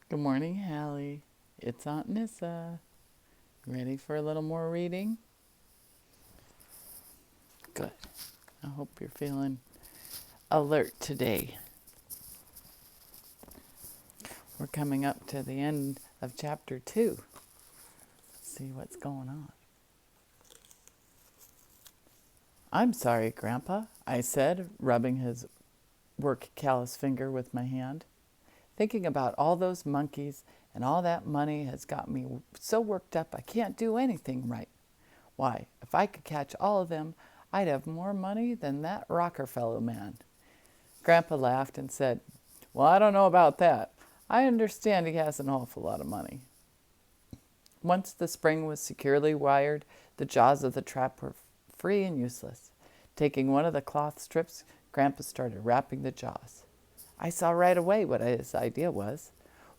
Good morning, Hallie. It's Aunt Nissa. Ready for a little more reading? Good. I hope you're feeling alert today. We're coming up to the end of chapter 2. Let's see what's going on. I'm sorry, Grandpa, I said, rubbing his work callous finger with my hand. Thinking about all those monkeys and all that money has got me so worked up I can't do anything right. Why, if I could catch all of them, I'd have more money than that Rockefeller man. Grandpa laughed and said, Well, I don't know about that. I understand he has an awful lot of money. Once the spring was securely wired, the jaws of the trap were free and useless. Taking one of the cloth strips, Grandpa started wrapping the jaws. I saw right away what his idea was.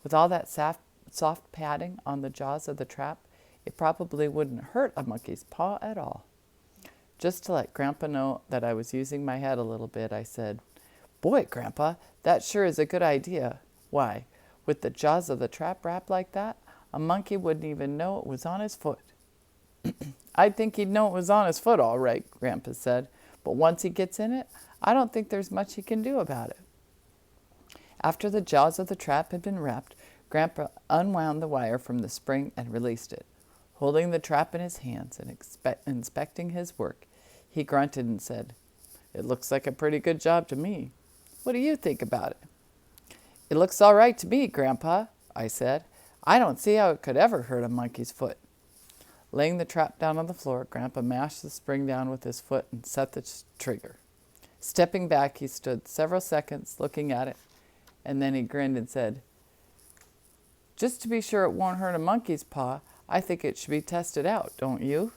With all that soft padding on the jaws of the trap, it probably wouldn't hurt a monkey's paw at all. Just to let Grandpa know that I was using my head a little bit, I said, Boy, Grandpa, that sure is a good idea. Why, with the jaws of the trap wrapped like that, a monkey wouldn't even know it was on his foot. I'd think he'd know it was on his foot all right, Grandpa said, but once he gets in it, I don't think there's much he can do about it. After the jaws of the trap had been wrapped, Grandpa unwound the wire from the spring and released it. Holding the trap in his hands and inspecting his work, he grunted and said, It looks like a pretty good job to me. What do you think about it? It looks all right to me, Grandpa, I said. I don't see how it could ever hurt a monkey's foot. Laying the trap down on the floor, Grandpa mashed the spring down with his foot and set the trigger. Stepping back, he stood several seconds looking at it, and then he grinned and said, Just to be sure it won't hurt a monkey's paw, I think it should be tested out, don't you?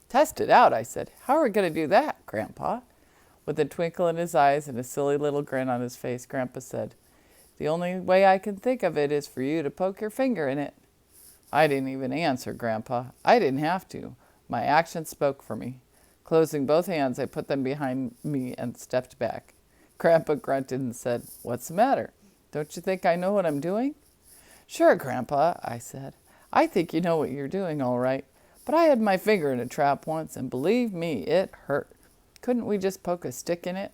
Tested out, I said. How are we going to do that, Grandpa? With a twinkle in his eyes and a silly little grin on his face, Grandpa said, The only way I can think of it is for you to poke your finger in it. I didn't even answer, Grandpa. I didn't have to. My action spoke for me. Closing both hands, I put them behind me and stepped back. Grandpa grunted and said, What's the matter? Don't you think I know what I'm doing? Sure, Grandpa, I said. I think you know what you're doing all right. But I had my finger in a trap once, and believe me, it hurt. Couldn't we just poke a stick in it?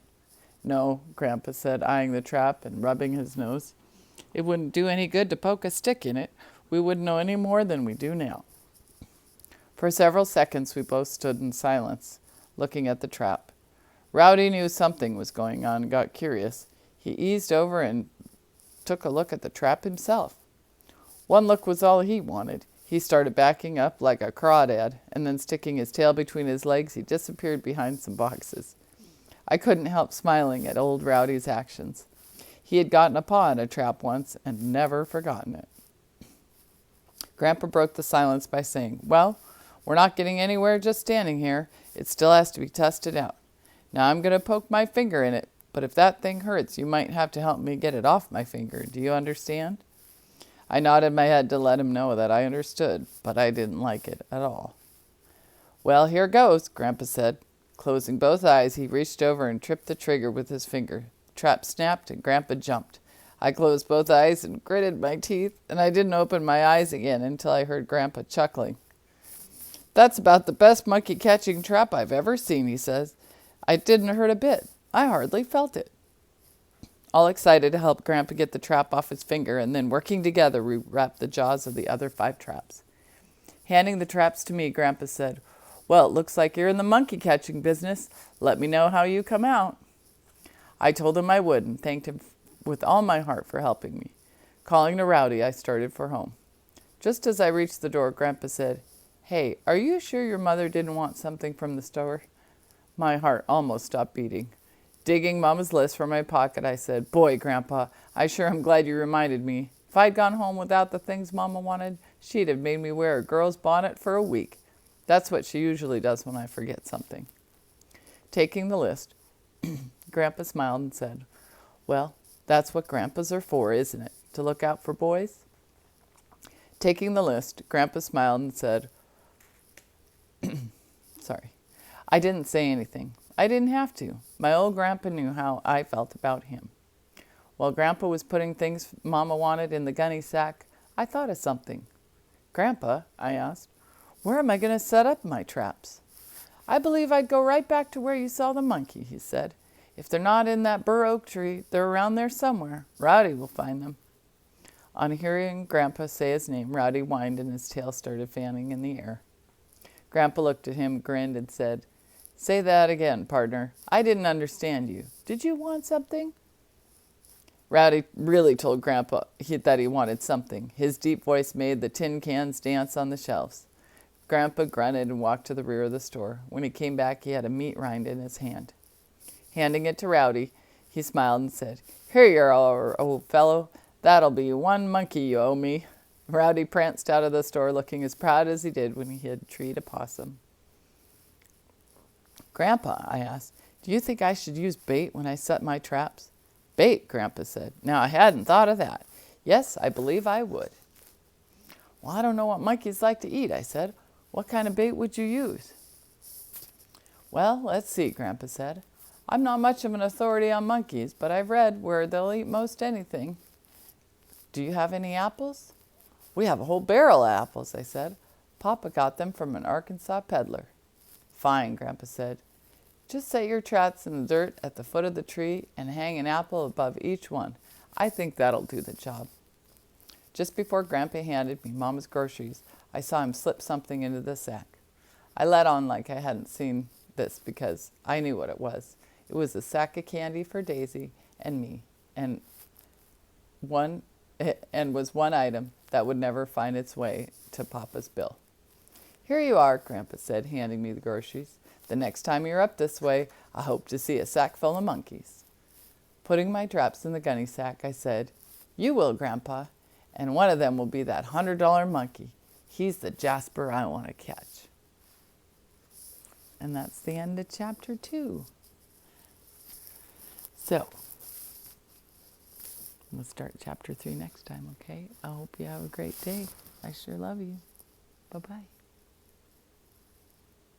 No, Grandpa said, eyeing the trap and rubbing his nose. It wouldn't do any good to poke a stick in it. We wouldn't know any more than we do now. For several seconds we both stood in silence, looking at the trap. Rowdy knew something was going on and got curious. He eased over and took a look at the trap himself. One look was all he wanted. He started backing up like a crawdad, and then sticking his tail between his legs, he disappeared behind some boxes. I couldn't help smiling at old Rowdy's actions. He had gotten a paw in a trap once and never forgotten it. Grandpa broke the silence by saying, Well, we're not getting anywhere just standing here. It still has to be tested out. Now I'm going to poke my finger in it, but if that thing hurts, you might have to help me get it off my finger. Do you understand? I nodded my head to let him know that I understood, but I didn't like it at all. Well, here goes, Grandpa said. Closing both eyes, he reached over and tripped the trigger with his finger. The trap snapped and Grandpa jumped. I closed both eyes and gritted my teeth, and I didn't open my eyes again until I heard Grandpa chuckling. That's about the best monkey-catching trap I've ever seen, he says. It didn't hurt a bit. I hardly felt it. All excited to help Grandpa get the trap off his finger, and then working together, we wrapped the jaws of the other 5 traps. Handing the traps to me, Grandpa said, Well, it looks like you're in the monkey-catching business. Let me know how you come out. I told him I would and thanked him with all my heart for helping me. Calling to Rowdy, I started for home. Just as I reached the door, Grandpa said, Hey, are you sure your mother didn't want something from the store? My heart almost stopped beating. Digging Mama's list from my pocket, I said, Boy, Grandpa, I sure am glad you reminded me. If I'd gone home without the things Mama wanted, she'd have made me wear a girl's bonnet for a week. That's what she usually does when I forget something. Taking the list, Grandpa smiled and said, Well, that's what grandpas are for, isn't it? To look out for boys? Taking the list, Grandpa smiled and said, Sorry. I didn't say anything. I didn't have to. My old grandpa knew how I felt about him. While Grandpa was putting things Mama wanted in the gunny sack, I thought of something. Grandpa, I asked, where am I going to set up my traps? I believe I'd go right back to where you saw the monkey, he said. If they're not in that bur oak tree, they're around there somewhere. Rowdy will find them. On hearing Grandpa say his name, Rowdy whined and his tail started fanning in the air. Grandpa looked at him, grinned, and said, Say that again, partner. I didn't understand you. Did you want something? Rowdy really told Grandpa that he wanted something. His deep voice made the tin cans dance on the shelves. Grandpa grunted and walked to the rear of the store. When he came back, he had a meat rind in his hand. Handing it to Rowdy, he smiled and said, Here you are, old fellow. That'll be one monkey you owe me. Rowdy pranced out of the store looking as proud as he did when he had treed a possum. Grandpa, I asked, do you think I should use bait when I set my traps? Bait, Grandpa said. Now, I hadn't thought of that. Yes, I believe I would. Well, I don't know what monkeys like to eat, I said. What kind of bait would you use? Well, let's see, Grandpa said. I'm not much of an authority on monkeys, but I've read where they'll eat most anything. Do you have any apples? We have a whole barrel of apples, I said. Papa got them from an Arkansas peddler. Fine, Grandpa said. Just set your traps in the dirt at the foot of the tree and hang an apple above each one. I think that'll do the job. Just before Grandpa handed me Mama's groceries, I saw him slip something into the sack. I let on like I hadn't seen this because I knew what it was. It was a sack of candy for Daisy and me, and was one item that would never find its way to Papa's bill. Here you are, Grandpa said, handing me the groceries. The next time you're up this way, I hope to see a sack full of monkeys. Putting my traps in the gunny sack, I said, You will, Grandpa, and one of them will be that $100 monkey. He's the Jasper I want to catch. And that's the end of chapter 2. So, we'll start chapter 3 next time, okay? I hope you have a great day. I sure love you. Bye-bye.